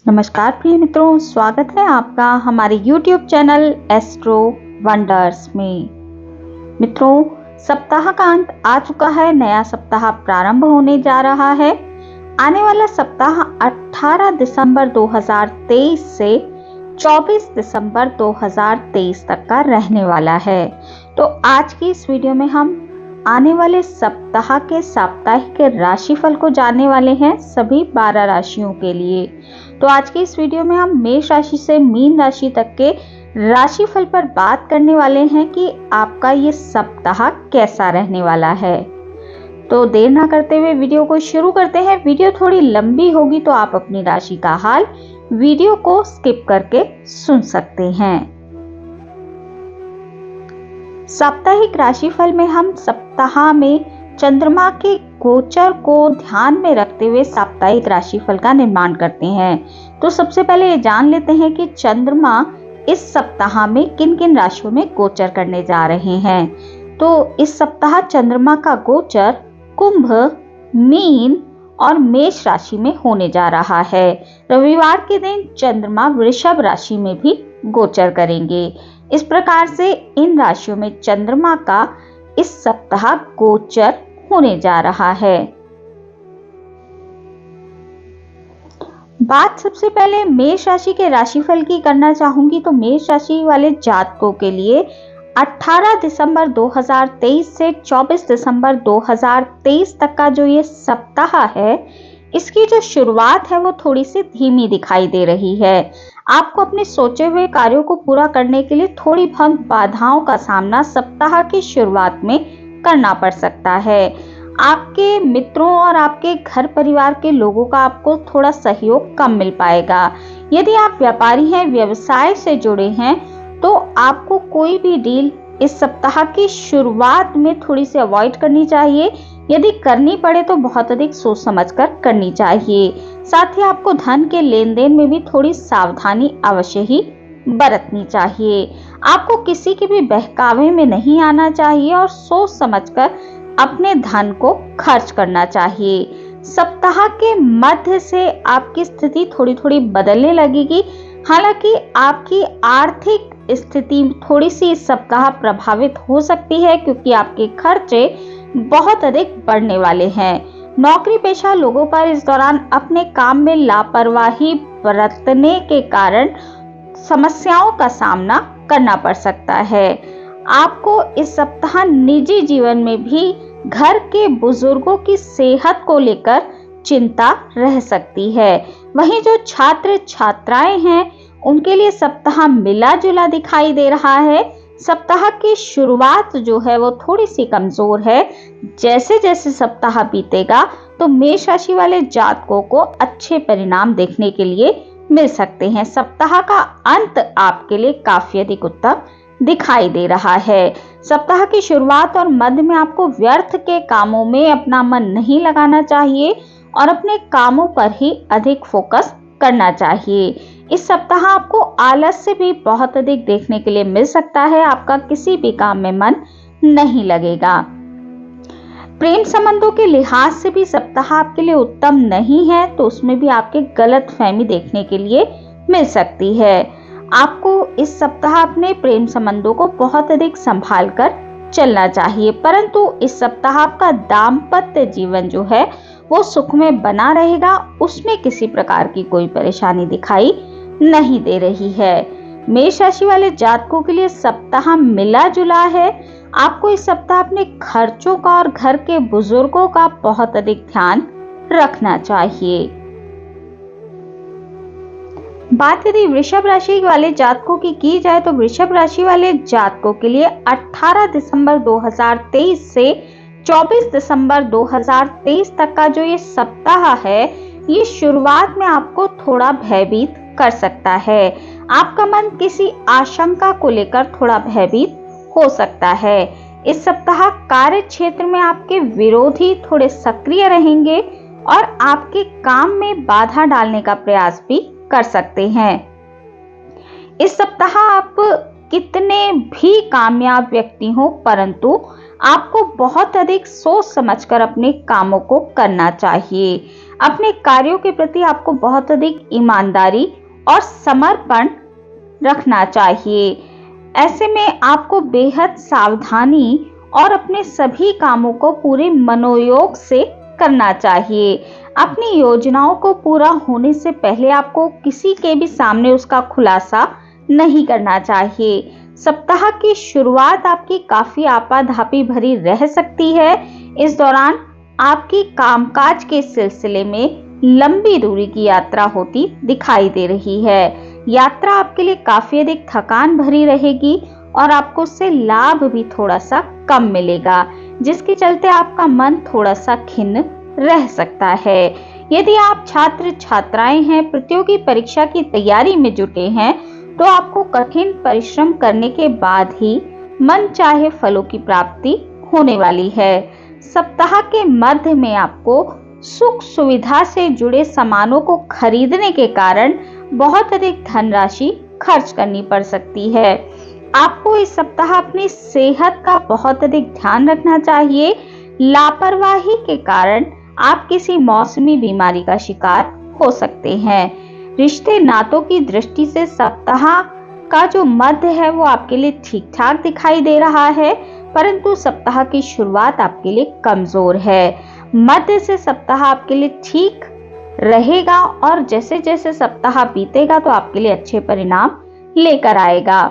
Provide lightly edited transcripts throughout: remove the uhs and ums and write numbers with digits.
नमस्कार प्रिय मित्रों, स्वागत है आपका हमारे YouTube चैनल एस्ट्रो वंडर्स में। मित्रों, सप्ताह का अंत आ चुका है, नया सप्ताह प्रारंभ होने जा रहा है। आने वाला सप्ताह 18 दिसंबर 2023 से 24 दिसंबर 2023 तक का रहने वाला है। तो आज की इस वीडियो में हम आने वाले सप्ताह के साप्ताहिक राशिफल को जानने वाले हैं, सभी 12 राशियों के लिए। तो आज की इस वीडियो में हम मेष राशि से मीन राशि तक के राशिफल पर बात करने वाले हैं कि आपका ये सप्ताह कैसा रहने वाला है। तो देर ना करते हुए वीडियो को शुरू करते हैं। वीडियो थोड़ी लंबी होगी तो आप अपनी राशि का हाल वीडियो को स्किप करके सुन सकते हैं। साप्ताहिक राशिफल में हम सप्ताह में चंद्रमा के गोचर को ध्यान में रखते हुए साप्ताहिक राशिफल का निर्माण करते हैं। तो सबसे पहले ये जान लेते हैं कि चंद्रमा इस सप्ताह में किन किन राशियों में गोचर करने जा रहे हैं। तो इस सप्ताह चंद्रमा का गोचर कुंभ, मीन और मेष राशि में होने जा रहा है। रविवार के दिन चंद्रमा वृषभ राशि में भी गोचर करेंगे। इस प्रकार से इन राशियों में चंद्रमा का इस सप्ताह गोचर होने जा रहा है। बात सबसे पहले मेष राशि के राशिफल की करना चाहूंगी। तो मेष राशि वाले जातकों के लिए 18 दिसंबर 2023 से 24 दिसंबर 2023 तक का जो ये सप्ताह है, इसकी जो शुरुआत है वो थोड़ी सी धीमी दिखाई दे रही है। आपको अपने सोचे हुए कार्यों को पूरा करने के लिए थोड़ी बहुत बाधाओं का सामना सप्ताह की शुरुआत में करना पड़ सकता है। आपके मित्रों और आपके घर परिवार के लोगों का आपको थोड़ा सहयोग कम मिल पाएगा। यदि आप व्यापारी हैं, व्यवसाय से जुड़े हैं, तो आपको कोई भी डील इस सप्ताह की शुरुआत में थोड़ी सी अवॉइड करनी चाहिए। यदि करनी पड़े तो बहुत अधिक सोच समझकर करनी चाहिए। साथ ही आपको धन के लेन देन में भी थोड़ी सावधानी अवश्य ही बरतनी चाहिए। आपको किसी के भी बहकावे में नहीं आना चाहिए और सोच समझकर अपने धन को खर्च करना चाहिए। सप्ताह के मध्य से आपकी स्थिति थोड़ी थोड़ी बदलने लगेगी। हालांकि आपकी आर्थिक स्थिति थोड़ी सी इस सप्ताह प्रभावित हो सकती है, क्योंकि आपके खर्चे बहुत अधिक बढ़ने वाले हैं। नौकरी पेशा लोगों पर इस दौरान अपने काम में लापरवाही बरतने के कारण समस्याओं का सामना करना पड़ सकता है। आपको इस सप्ताह निजी जीवन में भी घर के बुजुर्गों की सेहत को लेकर चिंता रह सकती है। वहीं जो छात्र छात्राएं हैं, उनके लिए सप्ताह मिला जुला दिखाई दे रहा है। सप्ताह की शुरुआत जो है वो थोड़ी सी कमजोर है। जैसे जैसे सप्ताह बीतेगा तो मेष राशि वाले जातकों को अच्छे परिणाम देखने के लिए मिल सकते हैं। सप्ताह का अंत आपके लिए काफी अधिक उत्तम दिखाई दे रहा है। सप्ताह की शुरुआत और मध्य में आपको व्यर्थ के कामों में अपना मन नहीं लगाना चाहिए और अपने कामों पर ही अधिक फोकस करना चाहिए। इस सप्ताह आपको आलस्य भी बहुत अधिक देखने के लिए मिल सकता है। आपका किसी भी काम में मन नहीं लगेगा। प्रेम संबंधों के लिहाज से भी सप्ताह आपके लिए उत्तम नहीं है, तो उसमें भी आपके गलत फहमी देखने के लिए मिल सकती है। आपको इस सप्ताह अपने प्रेम संबंधों को बहुत अधिक संभाल कर चलना चाहिए, परंतु इस सप्ताह आपका दाम्पत्य जीवन जो है वो सुख में बना रहेगा। उसमें किसी प्रकार की कोई परेशानी दिखाई नहीं दे रही है। मेष राशि वाले जातकों के लिए सप्ताह मिला जुला है। आपको इस सप्ताह अपने खर्चों का और घर के बुजुर्गों का बहुत अधिक ध्यान रखना चाहिए। बात यदि वृषभ राशि वाले जातकों की जाए तो वृषभ राशि वाले जातकों के लिए 18 दिसंबर 2023 से 24 दिसंबर 2023 तक का जो ये सप्ताह है, ये शुरुआत में आपको थोड़ा भयभीत कर सकता है। आपका मन किसी आशंका को लेकर थोड़ा भयभीत हो सकता है। इस सप्ताह कार्य क्षेत्र में आपके विरोधी थोड़े सक्रिय रहेंगे और आपके काम में बाधा डालने का प्रयास भी कर सकते हैं। इस सप्ताह आप कितने भी कामयाब व्यक्ति हो, परंतु आपको बहुत अधिक सोच समझकर अपने कामों को करना चाहिए। अपने कार्यों के प्रति आपको बहुत अधिक ईमानदारी और समर्पण रखना चाहिए। ऐसे में आपको बेहद सावधानी और अपने सभी कामों को पूरे मनोयोग से करना चाहिए। अपनी योजनाओं को पूरा होने से पहले आपको किसी के भी सामने उसका खुलासा नहीं करना चाहिए। सप्ताह की शुरुआत आपकी काफी आपाधापी भरी रह सकती है। इस दौरान आपकी कामकाज के सिलसिले में लंबी दूरी की यात्रा होती दिखाई दे रही है। यात्रा आपके लिए काफी अधिक थकान भरी रहेगी और आपको उससे लाभ भी थोड़ा सा कम मिलेगा, जिसके चलते आपका मन थोड़ा सा खिन्न रह सकता है। यदि आप छात्र छात्राएं हैं, प्रतियोगी परीक्षा की तैयारी में जुटे हैं, तो आपको कठिन परिश्रम करने के बाद ही मन चाहे फलों की प्राप्ति होने वाली है। सप्ताह के मध्य में आपको सुख सुविधा से जुड़े सामानों को खरीदने के कारण बहुत अधिक धनराशि खर्च करनी पड़ सकती है। आपको इस सप्ताह अपनी सेहत का बहुत अधिक ध्यान रखना चाहिए। लापरवाही के कारण आप किसी मौसमी बीमारी का शिकार हो सकते हैं। रिश्ते नातों की दृष्टि से सप्ताह का जो मध्य है वो आपके लिए ठीक ठाक दिखाई दे रहा है, परंतु सप्ताह की शुरुआत आपके लिए कमजोर है। मध्य से सप्ताह आपके लिए ठीक रहेगा और जैसे जैसे सप्ताह बीतेगा तो आपके लिए अच्छे परिणाम लेकर आएगा।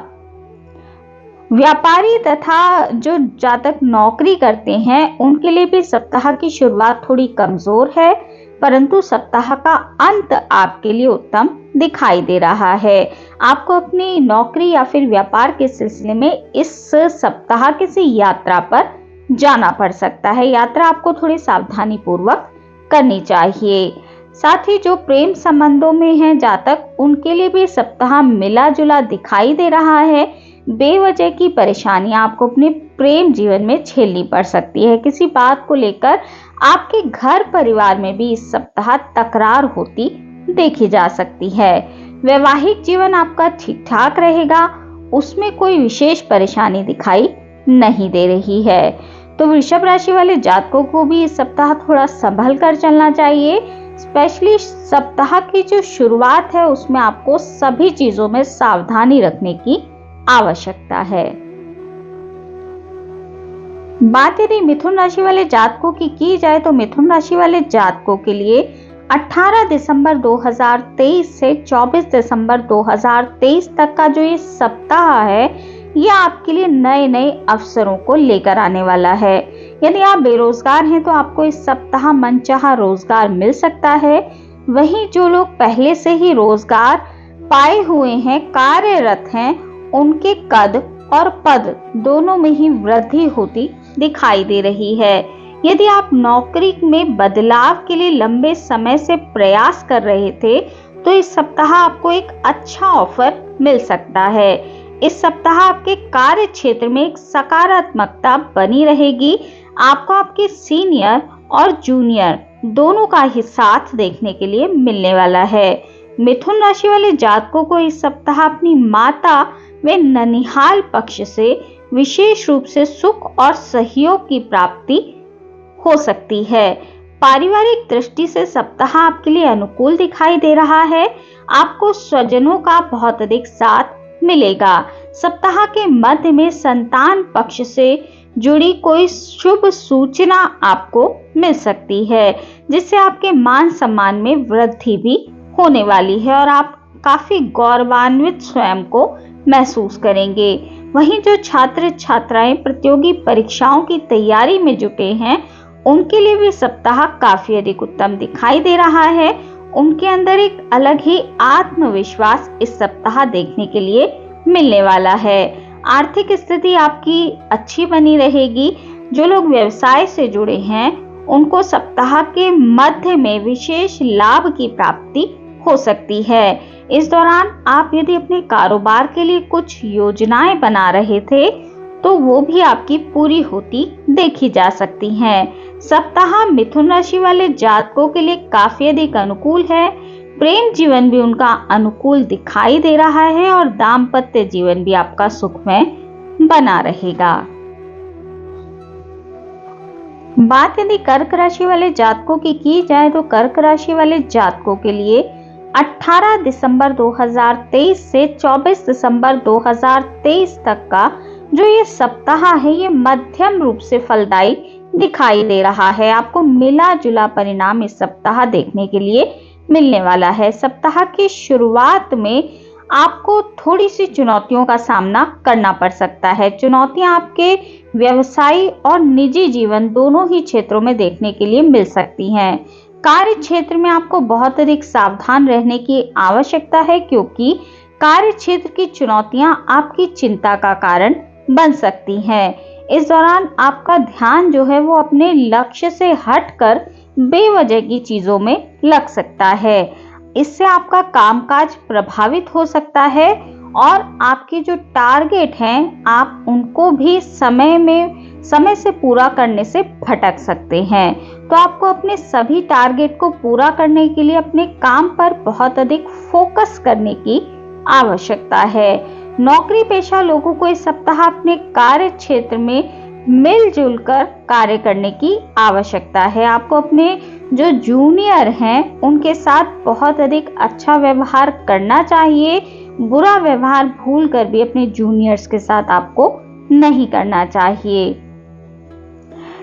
व्यापारी तथा जो जातक नौकरी करते हैं उनके लिए भी सप्ताह की शुरुआत थोड़ी कमजोर है, परंतु सप्ताह का अंत आपके लिए उत्तम दिखाई दे रहा है। आपको अपनी नौकरी या फिर व्यापार के सिलसिले में इस सप्ताह किसी यात्रा पर जाना पड़ सकता है। यात्रा आपको थोड़ी सावधानी पूर्वक करनी चाहिए। साथ ही जो प्रेम संबंधों में हैं जातक, उनके लिए भी सप्ताह मिला जुला दिखाई दे रहा है। बेवजह की परेशानियां आपको अपने प्रेम जीवन में झेलनी पड़ सकती है। किसी बात को लेकर आपके घर परिवार में भी इस सप्ताह तकरार होती देखी जा सकती है। वैवाहिक जीवन आपका ठीक ठाक रहेगा, उसमें कोई विशेष परेशानी दिखाई नहीं दे रही है। तो वृषभ राशि वाले जातकों को भी इस सप्ताह थोड़ा संभल कर चलना चाहिए। स्पेशली सप्ताह की जो शुरुआत है उसमें आपको सभी चीजों में सावधानी रखने की आवश्यकता है। बात यदि मिथुन राशि वाले जातकों की जाए तो मिथुन राशि वाले जातकों के लिए 18 दिसंबर 2023 से 24 दिसंबर 2023 तक का जो ये सप्ताह है ये आपके लिए नए नए अवसरों को लेकर आने वाला है। यदि आप बेरोजगार हैं तो आपको इस सप्ताह मनचाहा रोजगार मिल सकता है। वहीं जो लोग पहले से ही रोजगार पाए हुए हैं, कार्यरत हैं, उनके कद और पद दोनों में ही वृद्धि होती दिखाई दे रही है। यदि आप नौकरी में बदलाव के लिए लंबे समय से प्रयास कर रहे थे तो इस सप्ताह आपको एक अच्छा ऑफर मिल सकता है। इस सप्ताह आपके कार्य क्षेत्र में एक सकारात्मकता बनी रहेगी। आपको आपके सीनियर और जूनियर दोनों का ही साथ देखने के लिए मिलने वाला है। मिथुन राशि वाले जातकों को इस सप्ताह अपनी माता व ननिहाल पक्ष से विशेष रूप से सुख और सहयोग की प्राप्ति हो सकती है। पारिवारिक दृष्टि से सप्ताह आपके लिए अनुकूल दिखाई दे रहा है। आपको स्वजनों का बहुत अधिक साथ मिलेगा। सप्ताह के मध्य में संतान पक्ष से जुड़ी कोई शुभ सूचना आपको मिल सकती है, जिससे आपके मान सम्मान में वृद्धि भी होने वाली है और आप काफी गौरवान्वित स्वयं को महसूस करेंगे। वहीं जो छात्र छात्राएं प्रतियोगी परीक्षाओं की तैयारी में जुटे हैं उनके लिए भी सप्ताह काफी अधिक उत्तम दिखाई दे रहा है। उनके अंदर एक अलग ही आत्मविश्वास इस सप्ताह देखने के लिए मिलने वाला है। आर्थिक स्थिति आपकी अच्छी बनी रहेगी। जो लोग व्यवसाय से जुड़े हैं उनको सप्ताह के मध्य में विशेष लाभ की प्राप्ति हो सकती है। इस दौरान आप यदि अपने कारोबार के लिए कुछ योजनाएं बना रहे थे तो वो भी आपकी पूरी होती देखी जा सकती हैं। सप्ताह मिथुन राशि वाले जातकों के लिए काफी अधिक अनुकूल है। प्रेम जीवन भी उनका अनुकूल दिखाई दे रहा है और दाम्पत्य जीवन भी आपका सुखमय बना रहेगा। बात यदि कर्क राशि वाले जातकों की जाए तो कर्क राशि वाले जातकों के लिए 18 दिसंबर 2023 से 24 दिसंबर 2023 तक का जो ये सप्ताह है ये मध्यम रूप से फलदायी दिखाई दे रहा है। आपको मिला जुला परिणाम इस सप्ताह देखने के लिए मिलने वाला है। सप्ताह की शुरुआत में आपको थोड़ी सी चुनौतियों का सामना करना पड़ सकता है। चुनौतियां आपके व्यवसायी और निजी जीवन दोनों ही क्षेत्रों में देखने के लिए मिल सकती हैं। कार्य क्षेत्र में आपको बहुत अधिक सावधान रहने की आवश्यकता है, क्योंकि कार्य क्षेत्र की चुनौतियां आपकी चिंता का कारण बन सकती हैं। इस दौरान आपका ध्यान जो है वो अपने लक्ष्य से हटकर बेवजह की चीजों में लग सकता है। इससे आपका कामकाज प्रभावित हो सकता है और आपके जो टारगेट हैं आप उनको भी समय से पूरा करने से भटक सकते हैं। तो आपको अपने सभी टारगेट को पूरा करने के लिए अपने काम पर बहुत अधिक फोकस करने की आवश्यकता है। नौकरी पेशा लोगों को इस सप्ताह अपने कार्य क्षेत्र में मिलजुल कर कार्य करने की आवश्यकता है। आपको अपने जो जूनियर हैं उनके साथ बहुत अधिक अच्छा व्यवहार करना चाहिए। बुरा व्यवहार भूल कर भी अपने जूनियर्स के साथ आपको नहीं करना चाहिए।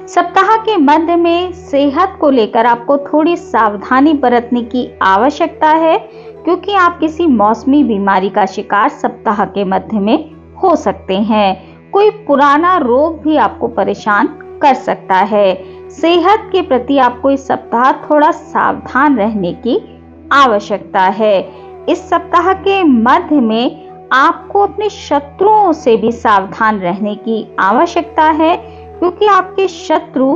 सप्ताह के मध्य में सेहत को लेकर आपको थोड़ी सावधानी बरतने की आवश्यकता है, क्योंकि आप किसी मौसमी बीमारी का शिकार सप्ताह के मध्य में हो सकते हैं। कोई पुराना रोग भी आपको परेशान कर सकता है। सेहत के प्रति आपको इस सप्ताह थोड़ा सावधान रहने की आवश्यकता है। इस सप्ताह के मध्य में आपको अपने शत्रुओं से भी सावधान रहने की आवश्यकता है, क्योंकि आपके शत्रु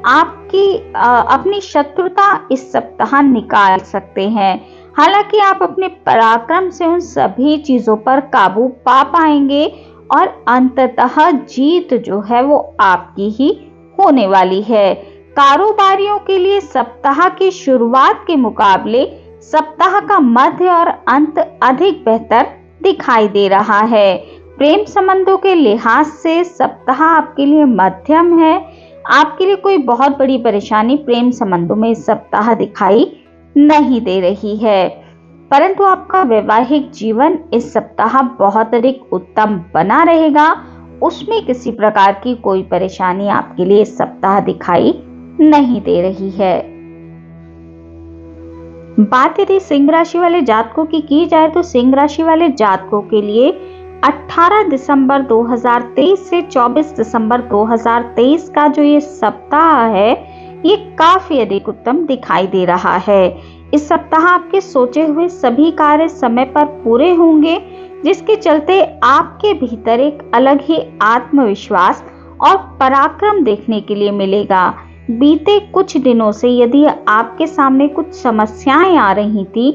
आपकी अपनी शत्रुता इस सप्ताह निकाल सकते हैं। हालांकि आप अपने पराक्रम से उन सभी चीजों पर काबू पा पाएंगे और अंततः जीत जो है वो आपकी ही होने वाली है। कारोबारियों के लिए सप्ताह की शुरुआत के मुकाबले सप्ताह का मध्य और अंत अधिक बेहतर दिखाई दे रहा है। प्रेम संबंधों के लिहाज से सप्ताह आपके लिए मध्यम है। आपके लिए कोई बहुत बड़ी परेशानी प्रेम संबंधों में इस सप्ताह दिखाई नहीं दे रही है, परंतु आपका वैवाहिक जीवन इस सप्ताह बहुत अधिक उत्तम बना रहेगा। उसमें किसी प्रकार की कोई परेशानी आपके लिए इस सप्ताह दिखाई नहीं दे रही है। बात यदि सिंह राशि वाले जातकों की जाए तो सिंह राशि वाले जातकों के लिए 18 दिसंबर 2023 से 24 दिसंबर 2023 का जो ये सप्ताह है ये काफी अधिक उत्तम दिखाई दे रहा है। इस सप्ताह आपके सोचे हुए सभी कार्य समय पर पूरे होंगे, जिसके चलते आपके भीतर एक अलग ही आत्मविश्वास और पराक्रम देखने के लिए मिलेगा। बीते कुछ दिनों से यदि आपके सामने कुछ समस्याएं आ रही थी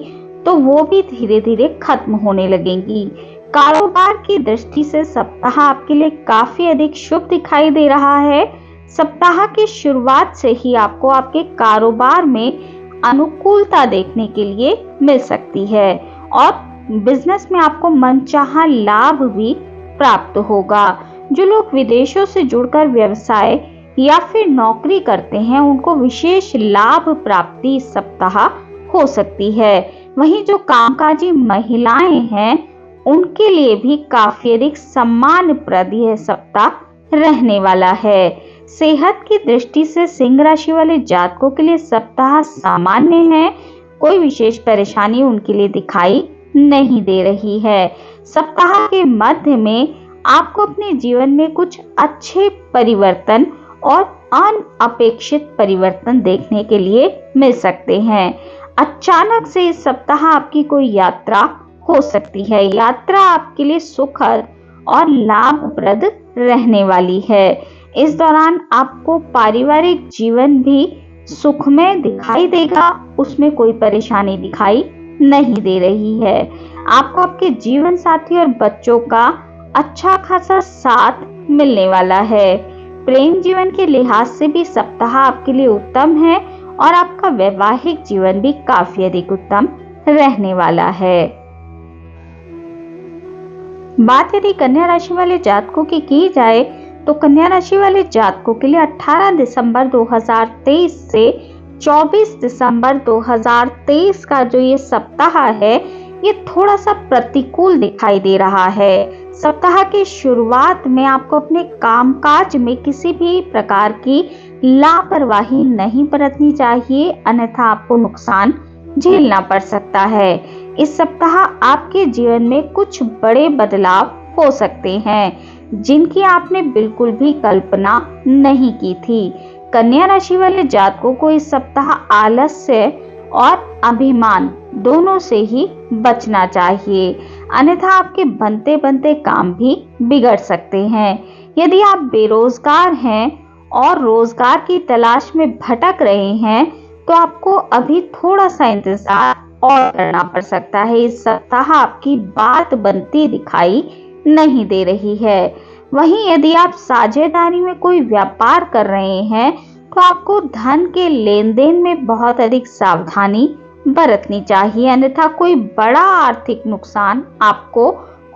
तो वो भी धीरे धीरे खत्म होने लगेंगी। कारोबार की दृष्टि से सप्ताह आपके लिए काफी अधिक शुभ दिखाई दे रहा है। सप्ताह की शुरुआत से ही आपको आपके कारोबार में अनुकूलता देखने के लिए मिल सकती है और बिजनेस में आपको मनचाहा लाभ भी प्राप्त होगा। जो लोग विदेशों से जुड़कर व्यवसाय या फिर नौकरी करते हैं उनको विशेष लाभ प्राप्ति इस सप्ताह हो सकती है। वहीं जो कामकाजी महिलाएं हैं उनके लिए भी काफी अधिक सम्मानप्रद यह सप्ताह रहने वाला है। सेहत की दृष्टि से सिंह राशि वाले जातकों के लिए सप्ताह सामान्य है। कोई विशेष परेशानी उनके लिए दिखाई नहीं दे रही है। सप्ताह के मध्य में आपको अपने जीवन में कुछ अच्छे परिवर्तन और अनअपेक्षित परिवर्तन देखने के लिए मिल सकते हैं। अचानक से इस सप्ताह आपकी कोई यात्रा हो सकती है। यात्रा आपके लिए सुखद और लाभप्रद रहने वाली है। इस दौरान आपको पारिवारिक जीवन भी सुखमय दिखाई देगा, उसमें कोई परेशानी दिखाई नहीं दे रही है। आपको आपके जीवन साथी और बच्चों का अच्छा खासा साथ मिलने वाला है। प्रेम जीवन के लिहाज से भी सप्ताह आपके लिए उत्तम है और आपका वैवाहिक जीवन भी काफी अधिक उत्तम रहने वाला है। बात यदि कन्या राशि वाले जातकों की जाए तो कन्या राशि वाले जातकों के लिए 18 दिसंबर 2023 से 24 दिसंबर 2023 का जो ये सप्ताह है, ये थोड़ा सा प्रतिकूल दिखाई दे रहा है। सप्ताह की शुरुआत में आपको अपने कामकाज में किसी भी प्रकार की लापरवाही नहीं बरतनी चाहिए, अन्यथा आपको नुकसान झेलना पड़ सकता है। इस सप्ताह आपके जीवन में कुछ बड़े बदलाव हो सकते हैं जिनकी आपने बिल्कुल भी कल्पना नहीं की थी। कन्या राशि वाले जातकों को इस सप्ताह आलस्य और अभिमान दोनों से ही बचना चाहिए, अन्यथा आपके बनते बनते काम भी बिगड़ सकते हैं। यदि आप बेरोजगार हैं और रोजगार की तलाश में भटक रहे हैं तो आपको अभी थोड़ा सा इंतजार और करना पड़ सकता है। इस सप्ताह आपकी बात बनती दिखाई नहीं दे रही है। वहीं यदि आप साझेदारी में कोई व्यापार कर रहे हैं तो आपको धन के लेन देन में बहुत अधिक सावधानी बरतनी चाहिए, अन्यथा कोई बड़ा आर्थिक नुकसान आपको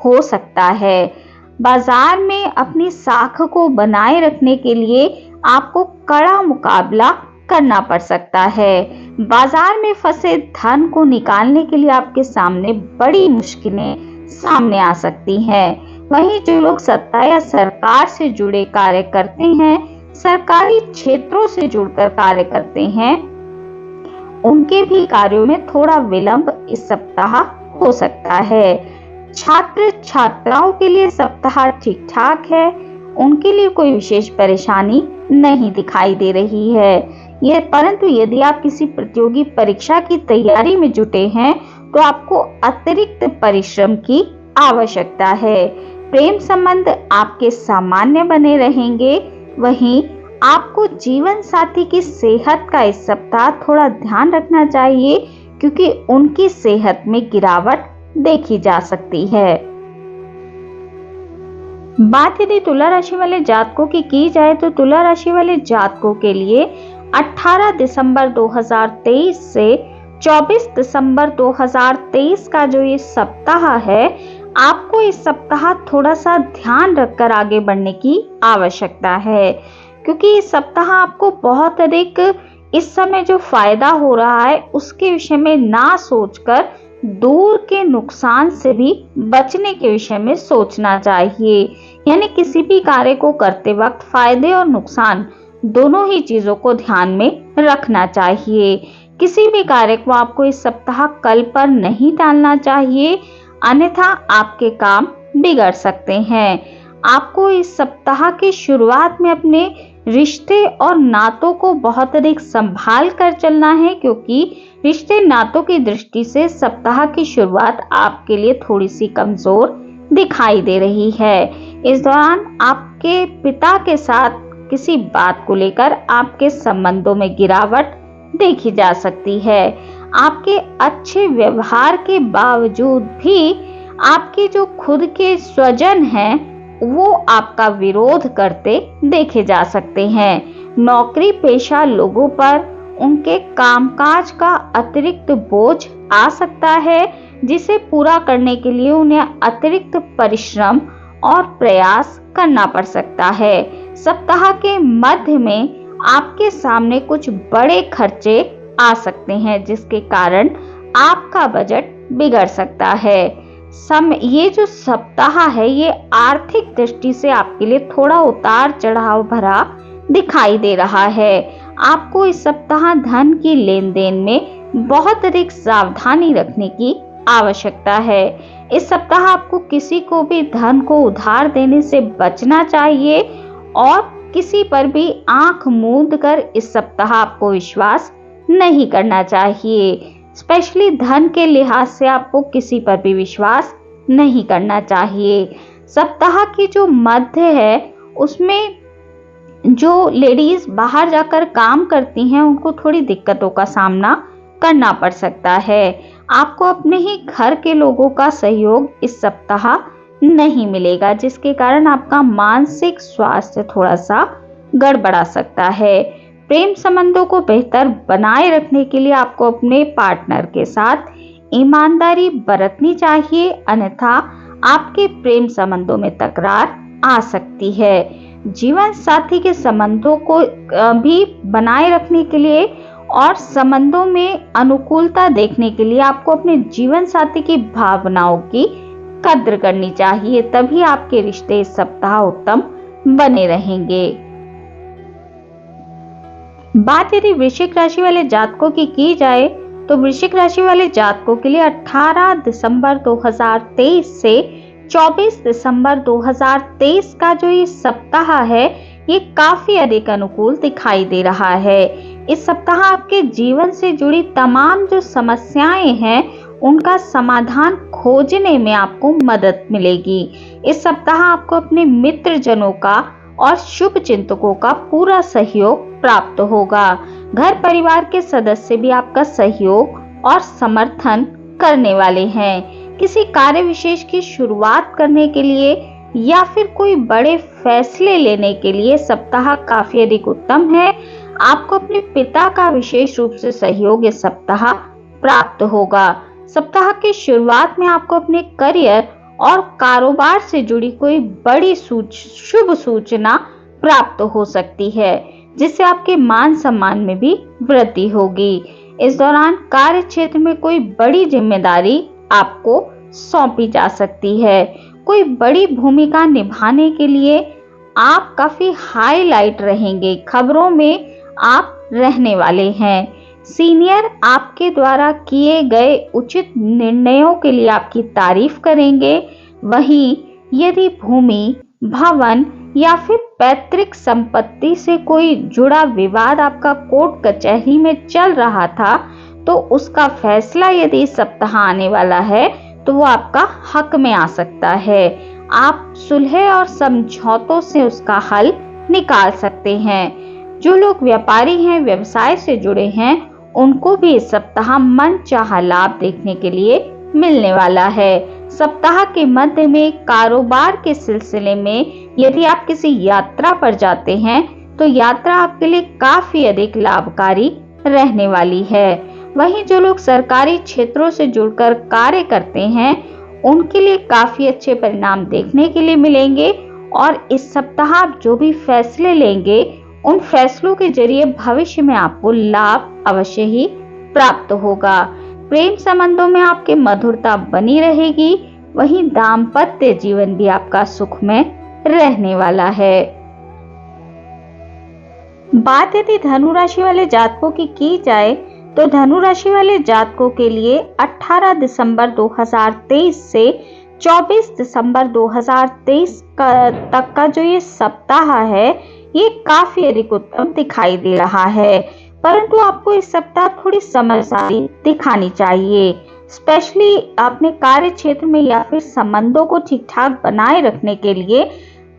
हो सकता है। बाजार में अपनी साख को बनाए रखने के लिए आपको कड़ा मुकाबला करना पड़ सकता है। बाजार में फंसे धन को निकालने के लिए आपके सामने बड़ी मुश्किलें सामने आ सकती हैं। वहीं जो लोग सत्ता या सरकार से जुड़े कार्य करते हैं, सरकारी क्षेत्रों से जुड़कर कार्य करते हैं, उनके भी कार्यों में थोड़ा विलंब इस सप्ताह हो सकता है। छात्र छात्राओं के लिए सप्ताह ठीक ठाक है, उनके लिए कोई विशेष परेशानी नहीं दिखाई दे रही है। परंतु यदि आप किसी प्रतियोगी परीक्षा की तैयारी में जुटे हैं तो आपको अतिरिक्त परिश्रम की आवश्यकता है। प्रेम संबंध आपके सामान्य बने रहेंगे। वहीं आपको जीवन साथी की सेहत का इस सप्ताह थोड़ा ध्यान रखना चाहिए, क्योंकि उनकी सेहत में गिरावट देखी जा सकती है। बात यदि तुला राशि वाले जातकों की जाए तो तुला राशि वाले जातकों के लिए 18 दिसंबर 2023 से 24 दिसंबर 2023 का जो ये सप्ताह है, आपको इस सप्ताह थोड़ा सा ध्यान रखकर आगे बढ़ने की आवश्यकता है, क्योंकि इस सप्ताह आपको बहुत अधिक इस समय जो फायदा हो रहा है उसके विषय में ना सोचकर दूर के नुकसान से भी बचने के विषय में सोचना चाहिए। यानी किसी भी कार्य को करते वक्त फायदे और नुकसान दोनों ही चीजों को ध्यान में रखना चाहिए। किसी भी कार्य को आपको इस सप्ताह कल पर नहीं टालना चाहिए, अन्यथा आपके काम बिगड़ सकते हैं। आपको इस सप्ताह की शुरुआत में अपने रिश्ते और नातों को बहुत अधिक संभाल कर चलना है, क्योंकि रिश्ते नातों की दृष्टि से सप्ताह की शुरुआत आपके लिए थोड़ी सी कमजोर दिखाई दे रही है। इस दौरान आपके पिता के साथ किसी बात को लेकर आपके संबंधों में गिरावट देखी जा सकती है। आपके अच्छे व्यवहार के बावजूद भी आपके जो खुद के स्वजन हैं वो आपका विरोध करते देखे जा सकते हैं। नौकरी पेशा लोगों पर उनके कामकाज का अतिरिक्त बोझ आ सकता है, जिसे पूरा करने के लिए उन्हें अतिरिक्त परिश्रम और प्रयास करना पड़ सकता है। सप्ताह के मध्य में आपके सामने कुछ बड़े खर्चे आ सकते हैं, जिसके कारण आपका बजट बिगड़ सकता है। ये जो सप्ताह है ये आर्थिक दृष्टि से आपके लिए थोड़ा उतार चढ़ाव भरा दिखाई दे रहा है। आपको इस सप्ताह धन की लेन देन में बहुत अधिक सावधानी रखने की आवश्यकता है। इस सप्ताह आपको किसी को भी धन को उधार देने से बचना चाहिए और किसी पर भी आंख मूंद कर इस सप्ताह आपको विश्वास नहीं करना चाहिए। स्पेशली धन के लिहाज से आपको किसी पर भी विश्वास नहीं करना चाहिए। सप्ताह की जो मध्य है उसमें जो लेडीज बाहर जाकर काम करती हैं उनको थोड़ी दिक्कतों का सामना करना पड़ सकता है। आपको अपने ही घर के लोगों का सहयोग इस सप्ताह नहीं मिलेगा, जिसके कारण आपका मानसिक स्वास्थ्य थोड़ा सा गड़बड़ा सकता है। प्रेम संबंधों को बेहतर बनाए रखने के लिए आपको अपने पार्टनर के साथ ईमानदारी बरतनी चाहिए, अन्यथा आपके प्रेम संबंधों में तकरार आ सकती है। जीवन साथी के संबंधों को भी बनाए रखने के लिए और संबंधों में अनुकूलता देखने के लिए आपको अपने जीवन साथी की भावनाओं की कद्र करनी चाहिए, तभी आपके रिश्ते इस सप्ताह उत्तम बने रहेंगे। बात यदि वृश्चिक राशि वाले जातकों की जाए तो वृश्चिक राशि वाले जातकों के लिए 18 दिसंबर 2023 से 24 दिसंबर 2023 का जो ये सप्ताह है ये काफी अधिक अनुकूल दिखाई दे रहा है। इस सप्ताह आपके जीवन से जुड़ी तमाम जो समस्याएं हैं उनका समाधान खोजने में आपको मदद मिलेगी। इस सप्ताह आपको अपने मित्र जनों का और शुभ चिंतकों का पूरा सहयोग प्राप्त होगा। घर परिवार के सदस्य भी आपका सहयोग और समर्थन करने वाले हैं। किसी कार्य विशेष की शुरुआत करने के लिए या फिर कोई बड़े फैसले लेने के लिए सप्ताह काफी अधिक उत्तम है। आपको अपने पिता का विशेष रूप से सहयोग इस सप्ताह प्राप्त होगा। सप्ताह की शुरुआत में आपको अपने करियर और कारोबार से जुड़ी कोई बड़ी शुभ सूचना प्राप्त हो सकती है, जिससे आपके मान सम्मान में भी वृद्धि होगी। इस दौरान कार्य क्षेत्र में कोई बड़ी जिम्मेदारी आपको सौंपी जा सकती है। कोई बड़ी भूमिका निभाने के लिए आप काफी हाईलाइट रहेंगे, खबरों में आप रहने वाले हैं। सीनियर आपके द्वारा किए गए उचित निर्णयों के लिए आपकी तारीफ करेंगे। वहीं यदि भूमि, भवन या फिर पैतृक संपत्ति से कोई जुड़ा विवाद आपका कोर्ट कचहरी में चल रहा था तो उसका फैसला यदि इस सप्ताह आने वाला है तो वो आपका हक में आ सकता है। आप सुलह और समझौतों से उसका हल निकाल सकते हैं। जो लोग व्यापारी हैं, व्यवसाय से जुड़े हैं, उनको भी इस सप्ताह मनचाहा लाभ देखने के लिए मिलने वाला है। सप्ताह के मध्य में कारोबार के सिलसिले में यदि आप किसी यात्रा पर जाते हैं तो यात्रा आपके लिए काफी अधिक लाभकारी रहने वाली है। वहीं जो लोग सरकारी क्षेत्रों से जुड़कर कार्य करते हैं उनके लिए काफी अच्छे परिणाम देखने के लिए मिलेंगे और इस सप्ताह आप जो भी फैसले लेंगे उन फैसलों के जरिए भविष्य में आपको लाभ अवश्य ही प्राप्त होगा। प्रेम संबंधों में आपके मधुरता बनी रहेगी। वहीं दाम्पत्य जीवन भी आपका सुखमय रहने वाला है। बात यदि धनु राशि वाले जातकों की जाए तो धनु राशि वाले जातकों के लिए 18 दिसंबर 2023 से 24 दिसंबर 2023 तक का जो ये सप्ताह है ये काफी अधिक उत्तम दिखाई दे रहा है, परंतु आपको इस सप्ताह थोड़ी समझदारी दिखानी चाहिए। स्पेशली अपने कार्य क्षेत्र में या फिर संबंधों को ठीक ठाक बनाए रखने के लिए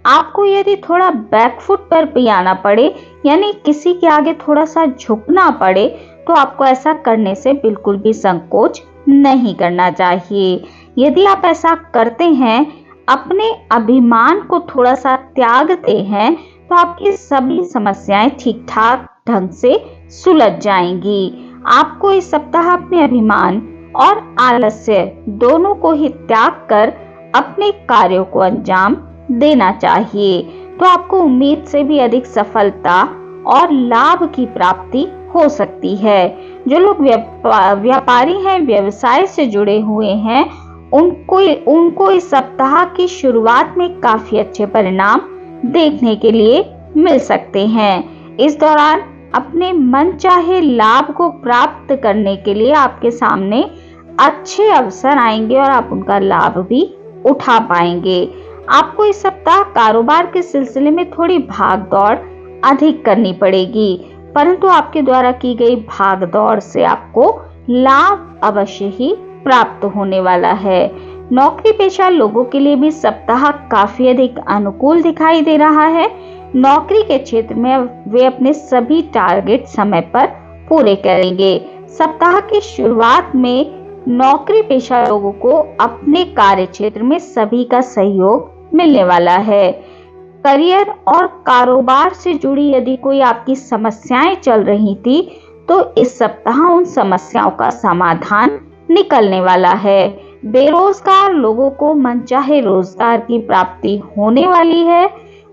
आपको यदि थोड़ा बैकफुट पर भी आना पड़े, यानी किसी के आगे थोड़ा सा झुकना पड़े, तो आपको ऐसा करने से बिल्कुल भी संकोच नहीं करना चाहिए। यदि आप ऐसा करते हैं, अपने अभिमान को थोड़ा सा त्यागते हैं, तो आपकी सभी समस्याएं ठीक ठाक ढंग से सुलझ जाएंगी। आपको इस सप्ताह अपने अभिमान और आलस्य दोनों को ही त्याग कर अपने कार्यों को अंजाम देना चाहिए, तो आपको उम्मीद से भी अधिक सफलता और लाभ की प्राप्ति हो सकती है। जो लोग व्यापारी हैं, व्यवसाय से जुड़े हुए हैं, उनको इस सप्ताह की शुरुआत में काफी अच्छे परिणाम देखने के लिए मिल सकते हैं। इस दौरान अपने मनचाहे लाभ को प्राप्त करने के लिए आपके सामने अच्छे अवसर आएंगे और आप उनका लाभ भी उठा पाएंगे। आपको इस सप्ताह कारोबार के सिलसिले में थोड़ी भाग दौड़ अधिक करनी पड़ेगी, परंतु आपके द्वारा की गई भाग दौड़ से आपको लाभ अवश्य ही प्राप्त होने वाला है। नौकरी पेशा लोगों के लिए भी सप्ताह काफी अधिक अनुकूल दिखाई दे रहा है। नौकरी के क्षेत्र में वे अपने सभी टारगेट समय पर पूरे करेंगे। सप्ताह की शुरुआत में नौकरी पेशा लोगों को अपने कार्य क्षेत्र में सभी का सहयोग मिलने वाला है। करियर और कारोबार से जुड़ी यदि कोई आपकी समस्याएं चल रही थी तो इस सप्ताह उन समस्याओं का समाधान निकलने वाला है। बेरोजगार लोगों को मनचाहे रोजगार की प्राप्ति होने वाली है।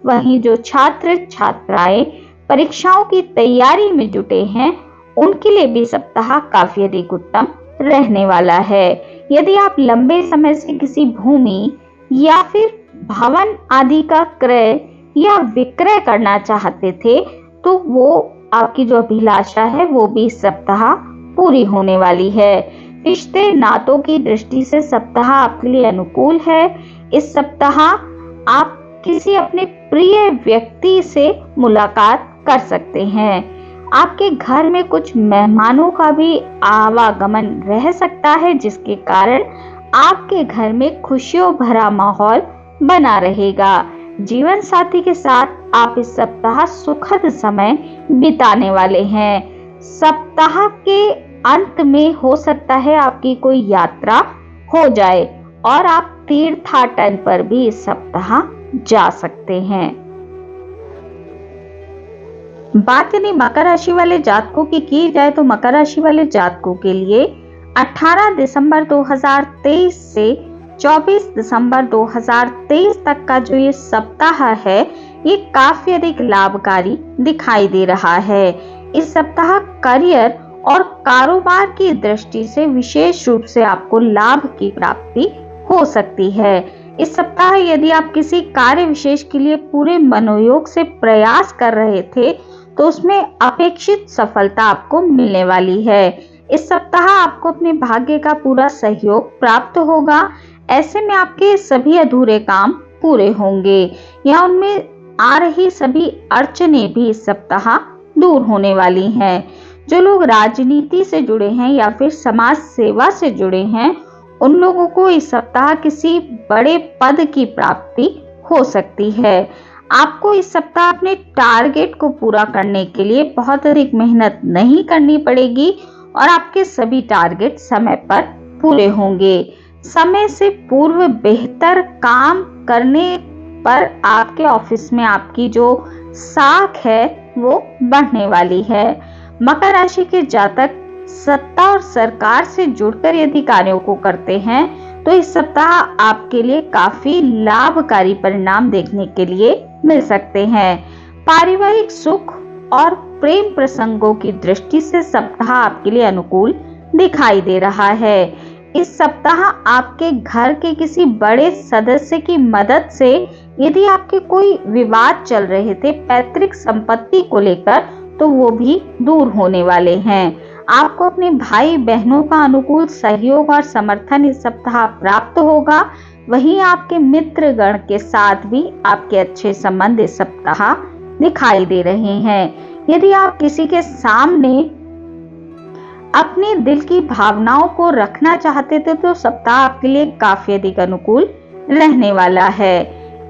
वहीं जो छात्र छात्राएं परीक्षाओं की तैयारी में जुटे हैं, उनके लिए भी सप्ताह काफी अधिक उत्तम रहने वाला है। यदि आप लंबे समय से किसी भूमि या फिर भवन आदि का क्रय या विक्रय करना चाहते थे, तो वो आपकी जो अभिलाषा है वो भी इस सप्ताह पूरी होने वाली है। रिश्ते नातों की दृष्टि से सप्ताह आपके लिए अनुकूल है। इस सप्ताह आप किसी अपने प्रिय व्यक्ति से मुलाकात कर सकते हैं। आपके घर में कुछ मेहमानों का भी आवागमन रह सकता है, जिसके कारण आपके घर में खुशियों भरा माहौल बना रहेगा। जीवन साथी के साथ आप इस सप्ताह सुखद समय बिताने वाले हैं। सप्ताह के अंत में हो सकता है आपकी कोई यात्रा हो जाए और आप तीर्थाटन पर भी इस सप्ताह जा सकते हैं। बात यदि मकर राशि वाले जातकों की जाए तो मकर राशि वाले जातकों के लिए 18 दिसंबर 2023 से 24 दिसंबर 2023 तक का जो ये सप्ताह है, ये काफी अधिक लाभकारी दिखाई दे रहा है। इस सप्ताह करियर और कारोबार की दृष्टि से विशेष रूप से आपको लाभ की प्राप्ति हो सकती है। इस सप्ताह यदि आप किसी कार्य विशेष के लिए पूरे मनोयोग से प्रयास कर रहे थे, तो उसमें अपेक्षित सफलता आपको मिलने वाली है। इस सप्ताह आपको अपने भाग्य का पूरा सहयोग प्राप्त होगा। ऐसे में आपके सभी अधूरे काम पूरे होंगे या उनमें आ रही सभी अड़चनें भी इस सप्ताह दूर होने वाली हैं। जो लोग राजनीति से जुड़े हैं या फिर समाज सेवा से जुड़े हैं, उन लोगों को इस सप्ताह किसी बड़े पद की प्राप्ति हो सकती है। आपको इस सप्ताह अपने टारगेट को पूरा करने के लिए बहुत अधिक मेहनत नहीं करनी पड़ेगी और आपके सभी टारगेट समय पर पूरे होंगे। समय से पूर्व बेहतर काम करने पर आपके ऑफिस में आपकी जो साख है वो बढ़ने वाली है। मकर राशि के जातक सत्ता और सरकार से जुड़कर यदि कार्यों को करते हैं, तो इस सप्ताह आपके लिए काफी लाभकारी परिणाम देखने के लिए मिल सकते हैं। पारिवारिक सुख और प्रेम प्रसंगों की दृष्टि से सप्ताह आपके लिए अनुकूल दिखाई दे रहा है। इस सप्ताह आपके घर के किसी बड़े सदस्य की मदद से यदि आपके कोई विवाद चल रहे थे पैतृक संपत्ति को लेकर, तो वो भी दूर होने वाले हैं। आपको अपने भाई बहनों का अनुकूल सहयोग और समर्थन इस सप्ताह प्राप्त होगा। वहीं आपके मित्र गण के साथ भी आपके अच्छे संबंध इस सप्ताह दिखाई दे रहे हैं। यदि आप किसी के सामने अपने दिल की भावनाओं को रखना चाहते थे, तो सप्ताह आपके लिए काफी अधिक अनुकूल रहने वाला है।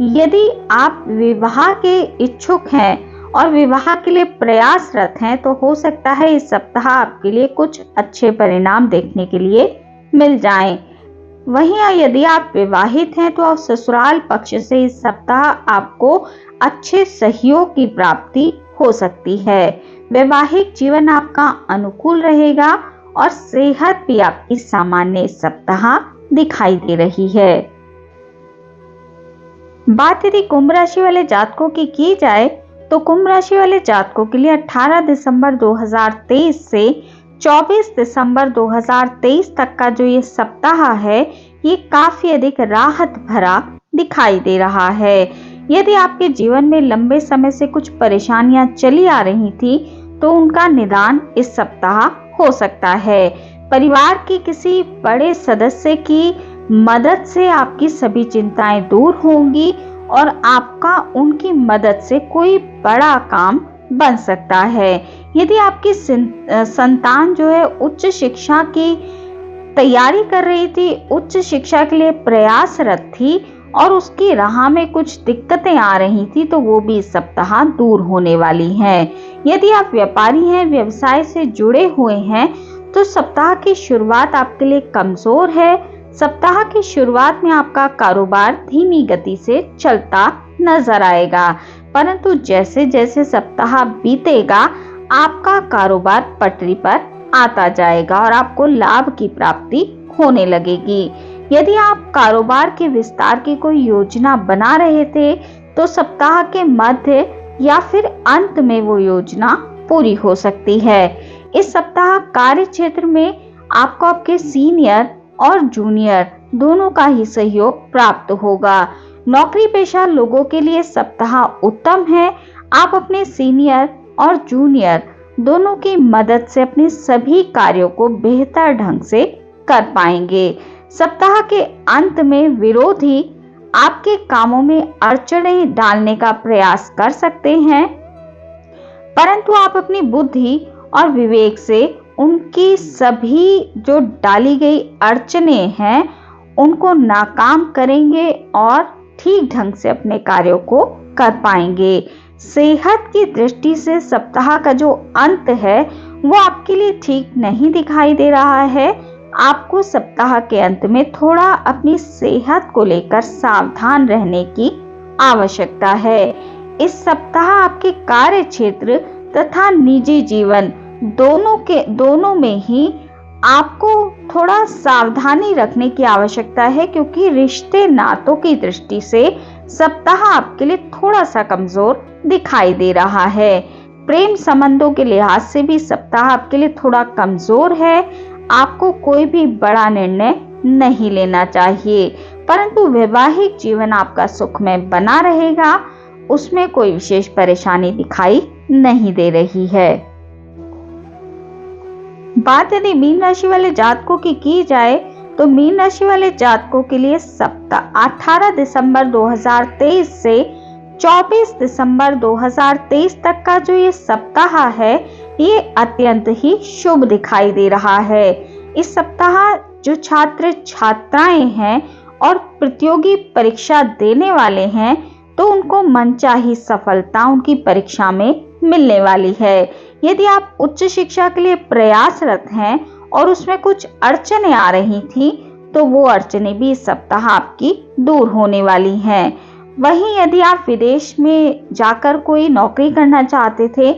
यदि आप विवाह के इच्छुक हैं और विवाह के लिए प्रयासरत हैं, तो हो सकता है इस सप्ताह आपके लिए कुछ अच्छे परिणाम देखने के लिए मिल जाएं। वहीं यदि आप विवाहित हैं, तो आप ससुराल पक्ष से इस सप्ताह आपको अच्छे सहयोग की प्राप्ति हो सकती है। वैवाहिक जीवन आपका अनुकूल रहेगा और सेहत भी आपकी सामान्य इस सप्ताह दिखाई दे रही है। बात यदि कुंभ राशि वाले जातकों की जाए, तो कुंभ राशि वाले जातकों के लिए 18 दिसंबर 2023 से 24 दिसंबर 2023 तक का जो ये सप्ताह है, ये काफी अधिक राहत भरा दिखाई दे रहा है। यदि आपके जीवन में लंबे समय से कुछ परेशानियां चली आ रही थी, तो उनका निदान इस सप्ताह हो सकता है। परिवार के किसी बड़े सदस्य की मदद से आपकी सभी चिंताएं दूर होंगी और आपका उनकी मदद से कोई बड़ा काम बन सकता है। यदि आपकी संतान जो है उच्च शिक्षा की तैयारी कर रही थी, उच्च शिक्षा के लिए प्रयासरत थी और उसकी राह में कुछ दिक्कतें आ रही थी, तो वो भी इस सप्ताह दूर होने वाली हैं। यदि आप व्यापारी हैं, व्यवसाय से जुड़े हुए हैं, तो सप्ताह की शुरुआत आपके लिए कमजोर है। सप्ताह की शुरुआत में आपका कारोबार धीमी गति से चलता नजर आएगा, परंतु जैसे जैसे सप्ताह बीतेगा आपका कारोबार पटरी पर आता जाएगा और आपको लाभ की प्राप्ति होने लगेगी। यदि आप कारोबार के विस्तार की कोई योजना बना रहे थे, तो सप्ताह के मध्य या फिर अंत में वो योजना पूरी हो सकती है। इस सप्ताह कार्य क्षेत्र में आपको आपके सीनियर और जूनियर दोनों का ही सहयोग प्राप्त होगा। नौकरी पेशा लोगों के लिए सप्ताह उत्तम है। आप अपने सीनियर और जूनियर दोनों की मदद से अपने सभी कार्यों को बेहतर ढंग से कर पाएंगे। सप्ताह के अंत में विरोधी आपके कामों में अड़चनें डालने का प्रयास कर सकते हैं, परंतु आप अपनी बुद्धि और विवेक से उनकी सभी जो डाली गई अड़चनें हैं उनको नाकाम करेंगे और ठीक ढंग से अपने कार्यों को कर पाएंगे। सेहत की दृष्टि से सप्ताह का जो अंत है वो आपके लिए ठीक नहीं दिखाई दे रहा है। आपको सप्ताह के अंत में थोड़ा अपनी सेहत को लेकर सावधान रहने की आवश्यकता है। इस सप्ताह आपके कार्य क्षेत्र तथा निजी जीवन दोनों में ही आपको थोड़ा सावधानी रखने की आवश्यकता है, क्योंकि रिश्ते नातों की दृष्टि से सप्ताह आपके लिए थोड़ा सा कमजोर दिखाई दे रहा है। प्रेम संबंधों के लिहाज से भी सप्ताह आपके लिए थोड़ा कमजोर है। आपको कोई भी बड़ा निर्णय नहीं लेना चाहिए, परंतु वैवाहिक जीवन आपका सुखमय बना रहेगा, उसमें कोई विशेष परेशानी दिखाई नहीं दे रही है। बात यदि मीन राशि वाले जातकों की जाए तो मीन राशि वाले जातकों के लिए सप्ताह 18 दिसंबर 2023 से 24 दिसंबर 2023 तक का जो ये सप्ताह है ये अत्यंत ही शुभ दिखाई दे रहा है। इस सप्ताह जो छात्र छात्राएं हैं और प्रतियोगी परीक्षा देने वाले हैं तो उनको मनचाही सफलता उनकी परीक्षा में मिलने वाली है। यदि आप उच्च शिक्षा के लिए प्रयासरत हैं और उसमें कुछ अड़चनें आ रही थी तो वो अड़चनें भी इस सप्ताह आपकी दूर होने वाली हैं। वहीं यदि आप विदेश में जाकर कोई नौकरी करना चाहते थे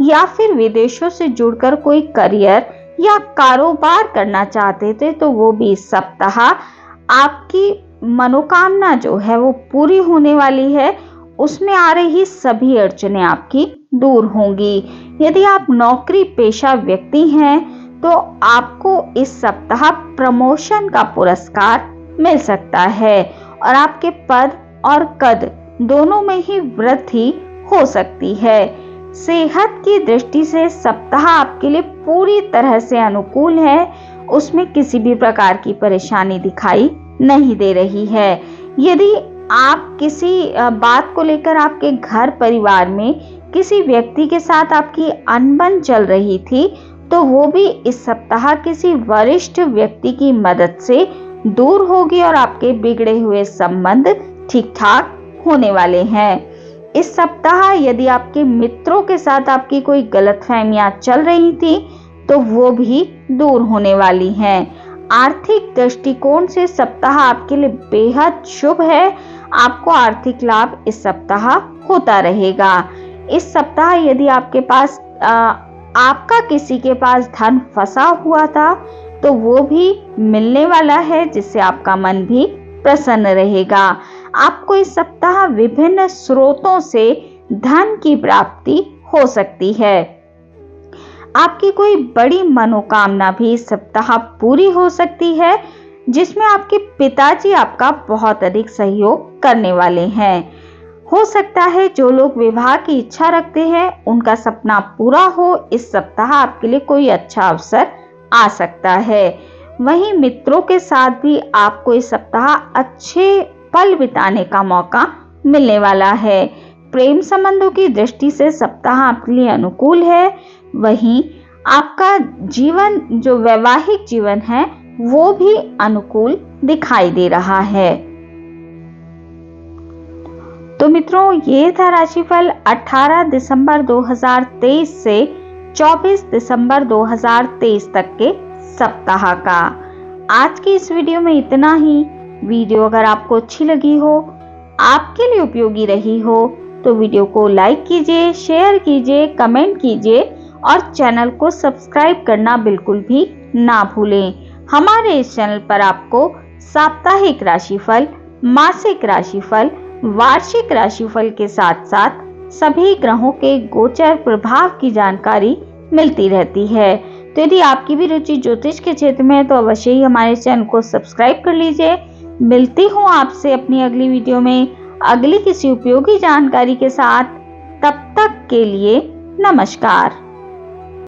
या फिर विदेशों से जुड़कर कोई करियर या कारोबार करना चाहते थे तो वो भी इस सप्ताह आपकी मनोकामना जो है वो पूरी होने वाली है। उसमें आ रही सभी अड़चनें आपकी दूर होंगी। यदि आप नौकरी पेशा व्यक्ति हैं तो आपको इस सप्ताह प्रमोशन का पुरस्कार मिल सकता है और आपके पद और कद दोनों में ही वृद्धि हो सकती है। सेहत की दृष्टि से सप्ताह आपके लिए पूरी तरह से अनुकूल है, उसमें किसी भी प्रकार की परेशानी दिखाई नहीं दे रही है। यदि आप किसी बात को लेकर आपके घर परिवार में किसी व्यक्ति के साथ आपकी अनबन चल रही थी तो वो भी इस सप्ताह किसी वरिष्ठ व्यक्ति की मदद से दूर होगी और आपके बिगड़े हुए संबंध ठीक ठाक होने वाले हैं। इस सप्ताह यदि आपके मित्रों के साथ आपकी कोई गलतफहमियां चल रही थी तो वो भी दूर होने वाली हैं। आर्थिक दृष्टिकोण से सप्ताह आपके लिए बेहद शुभ है। आपको आर्थिक लाभ इस सप्ताह होता रहेगा। इस सप्ताह यदि आपके पास आपका किसी के पास धन फंसा हुआ था तो वो भी मिलने वाला है, जिससे आपका मन भी प्रसन्न रहेगा। आपको इस सप्ताह विभिन्न स्रोतों से धन की प्राप्ति हो सकती है। आपकी कोई बड़ी मनोकामना भी इस सप्ताह पूरी हो सकती है, जिसमें आपके पिताजी आपका बहुत अधिक सहयोग करने वाले हैं। हो सकता है जो लोग विवाह की इच्छा रखते हैं उनका सपना पूरा हो। इस सप्ताह आपके लिए कोई अच्छा अवसर आ सकता है। वहीं मित्रों के साथ भी आपको इस सप्ताह अच्छे पल बिताने का मौका मिलने वाला है। प्रेम संबंधों की दृष्टि से सप्ताह आपके लिए अनुकूल है। वहीं आपका जीवन जो वैवाहिक जीवन है वो भी अनुकूल दिखाई दे रहा है। तो मित्रों, ये था राशिफल 18 दिसंबर 2023 से 24 दिसंबर 2023 तक के सप्ताह का। आज की इस वीडियो में इतना ही। वीडियो अगर आपको अच्छी लगी हो, आपके लिए उपयोगी रही हो तो वीडियो को लाइक कीजिए, शेयर कीजिए, कमेंट कीजिए और चैनल को सब्सक्राइब करना बिल्कुल भी ना भूलें। हमारे इस चैनल पर आपको साप्ताहिक राशिफल, मासिक राशिफल, वार्षिक राशिफल के साथ साथ सभी ग्रहों के गोचर प्रभाव की जानकारी मिलती रहती है। तो यदि आपकी भी रुचि ज्योतिष के क्षेत्र में है तो अवश्य ही हमारे चैनल को सब्सक्राइब कर लीजिए। मिलती हूँ आपसे अपनी अगली वीडियो में अगली किसी उपयोगी जानकारी के साथ। तब तक के लिए नमस्कार।